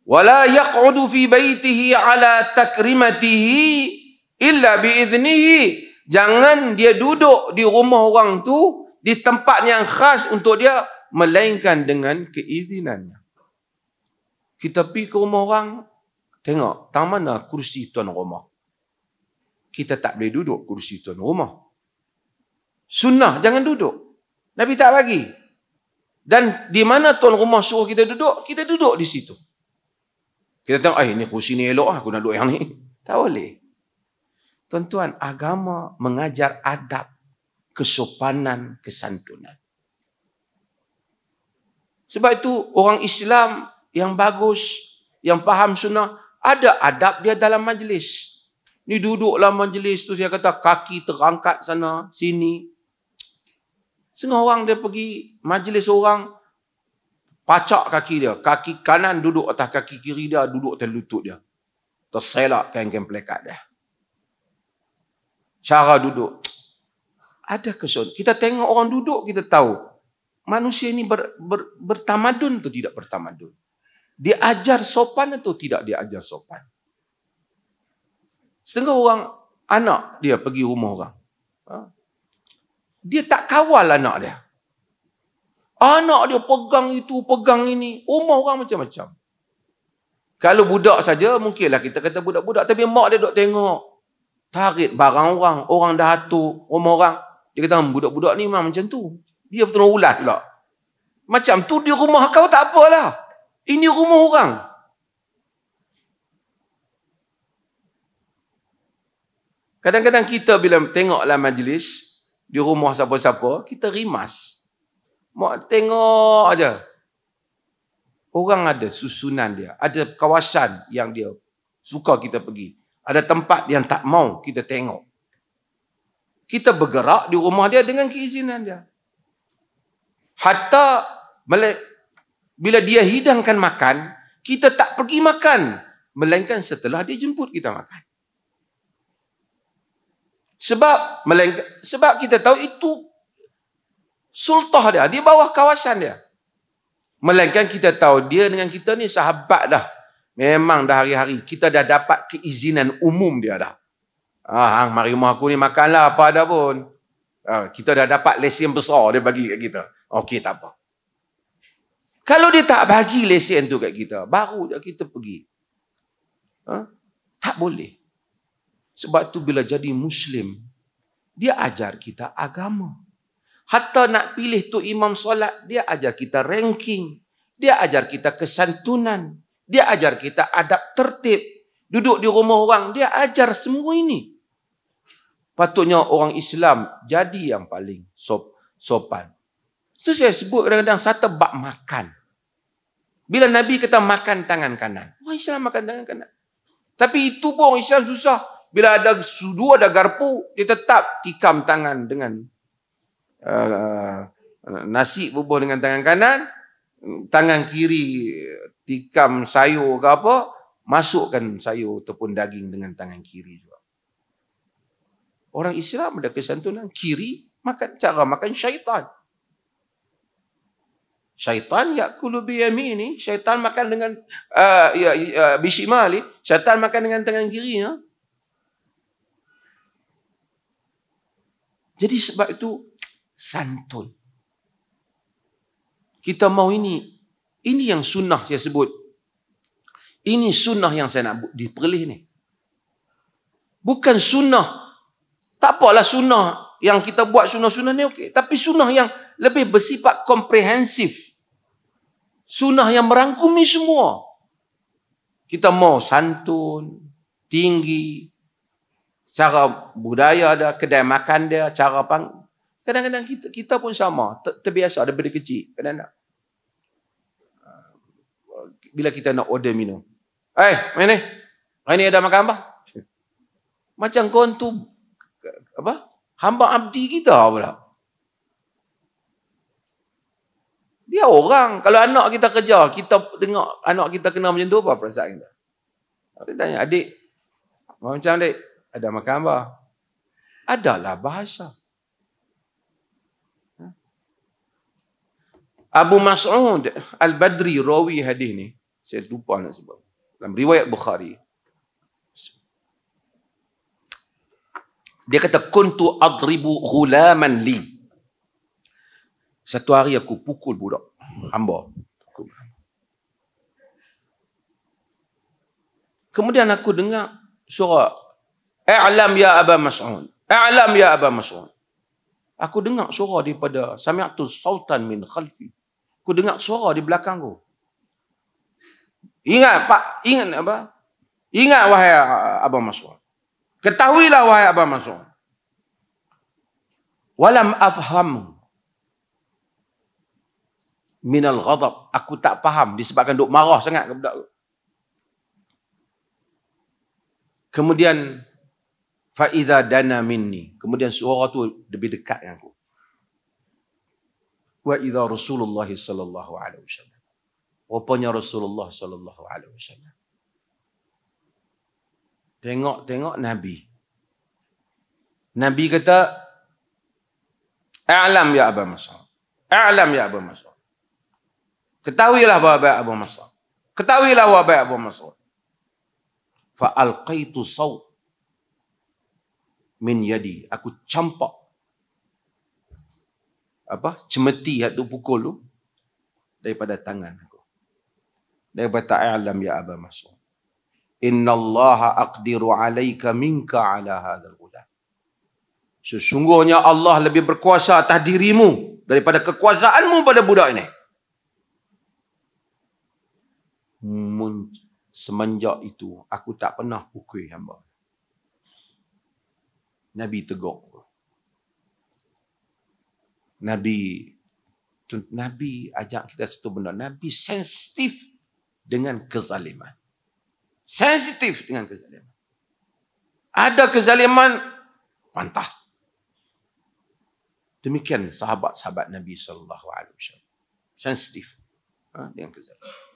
Wala yaq'udu fi baitihi ala takrimatihi illa biiznihi. Jangan dia duduk di rumah orang tu, di tempat yang khas untuk dia, melainkan dengan keizinannya. Kita pergi ke rumah orang, tengok, tang mana kursi tuan rumah. Kita tak boleh duduk kursi tuan rumah. Sunnah, jangan duduk. Nabi tak bagi. Dan di mana tuan rumah suruh kita duduk di situ. Kita tengok, ni kursi ni elok, aku nak duduk yang ni. Tak boleh. Tuan-tuan, agama mengajar adab, kesopanan, kesantunan. Sebab itu orang Islam yang bagus, yang faham sunnah, ada adab dia dalam majlis. Ni duduklah majlis tu, saya kata kaki terangkat sana, sini. Setengah orang dia pergi majlis orang, pacak kaki dia. Kaki kanan duduk atas kaki kiri dia, duduk atas lutut dia. Terselak kain-kain pelekat dia. Cara duduk. Ada kesun. Kita tengok orang duduk, kita tahu. Manusia ini bertamadun atau tidak bertamadun. Dia ajar sopan atau tidak dia ajar sopan. Setengah orang, anak dia pergi rumah orang. Dia tak kawal anak dia. Anak dia pegang itu, pegang ini. Rumah orang macam-macam. Kalau budak saja, mungkinlah kita kata budak-budak. Tapi mak dia duk tengok. Tarik barang orang. Orang dah atur rumah orang. Dia kata, budak-budak ni memang macam tu. Dia betul ulas pula. Macam tu di rumah kau tak apalah. Ini rumah orang. Kadang-kadang kita bila tengoklah majlis di rumah siapa-siapa, kita rimas. Mak tengok aja. Orang ada susunan dia. Ada kawasan yang dia suka kita pergi. Ada tempat yang tak mau kita tengok. Kita bergerak di rumah dia dengan keizinan dia. Hatta bila dia hidangkan makan, kita tak pergi makan. Melainkan setelah dia jemput kita makan. Sebab kita tahu itu sultah dia, di bawah kawasan dia. Melainkan kita tahu dia dengan kita ni sahabat dah. Memang dah hari-hari kita dah dapat keizinan umum dia dah. Mari rumah aku ni makanlah apa ada pun. Kita dah dapat lesen besar dia bagi kat kita. Okey, tak apa. Kalau dia tak bagi lesen tu kat kita, baru je kita pergi. Tak boleh. Sebab tu bila jadi Muslim, dia ajar kita agama. Hatta nak pilih tu imam solat, dia ajar kita ranking. Dia ajar kita kesantunan. Dia ajar kita adab tertib. Duduk di rumah orang, dia ajar semua ini. Patutnya orang Islam jadi yang paling sopan. Itu saya sebut kadang-kadang satu bab makan. Bila Nabi kata makan tangan kanan, orang Islam makan tangan kanan. Tapi itu pun orang Islam susah. Bila ada sudu, ada garpu, dia tetap tikam tangan dengan nasi bubuh dengan tangan kanan, tangan kiri tikam sayur ke apa, masukkan sayur ataupun daging dengan tangan kiri juga. Orang Islam ada kesantunan kiri makan, cara makan syaitan. Syaitan yakulu biyamini, syaitan makan dengan bishimali, syaitan makan dengan tangan kiri. Jadi sebab itu santun. Kita mau ini yang sunnah saya sebut. Ini sunnah yang saya nak diperlih ni. Bukan sunnah. Tak apalah sunnah yang kita buat sunnah-sunnah ni okey. Tapi sunnah yang lebih bersifat komprehensif. Sunnah yang merangkumi semua. Kita mau santun, tinggi, cara budaya dia, kedai makan dia, cara kadang-kadang kita pun sama, terbiasa daripada kecil. Kadang-kadang bila kita nak order minum, main ni, hari ni ada makan apa? Macam kau tu apa? Hamba abdi kita pula. Dia orang. Kalau anak kita kerja, kita dengar anak kita kena macam tu, apa perasaan kita? Kita tanya, adik, macam adik, ada makan apa? Adalah bahasa. Abu Mas'ud Al-Badri rawi hadis ni. Saya lupa nak sebut. Dalam riwayat Bukhari. Dia kata, kuntu adribu ghulaman li. Satu hari aku pukul budak hamba. Kemudian aku dengar suara, "I'lam ya Aba Mas'ud. I'lam ya Aba Mas'ud." Aku dengar suara daripada sami'tu sautan min khalfi. Aku dengar suara di belakang aku. Ingat Pak, ingat apa? Ingat wahai Aba Mas'ud. Ketahuilah wahai Aba Mas'ud. Walam afham minal ghadab. Aku tak faham disebabkan duk marah sangat ke budak tu. Kemudian fa idza dana minni. Kemudian suara tu lebih dekat dengan aku. Wa idza Rasulullah sallallahu alaihi wasallam. Rupanya Rasulullah sallallahu alaihi wasallam. Tengok Nabi. Nabi kata, "A'lam ya Aba Mas'ud. A'lam ya Aba Mas'ud." Ketahuilah wahai Abu Mas'ud. Ketahuilah wahai Abu Mas'ud. Fa alqaitu saut min yadi. Aku campak cemeti hatu pukul tu daripada tangan aku. Daripada a'lam ya Aba Mas'ud. Innallaha aqdiru alaika minka ala hadzal ghulam. Sesungguhnya Allah lebih berkuasa atas dirimu daripada kekuasaanmu pada budak ini. Semenjak itu aku tak pernah pukul hamba. Nabi tegur. Nabi ajak kita satu benda. Nabi sensitif dengan kezaliman. Sensitif dengan kezaliman. Ada kezaliman, pantah. Demikian sahabat-sahabat Nabi sallallahu alaihi wasallam. Sensitif dengan kezaliman.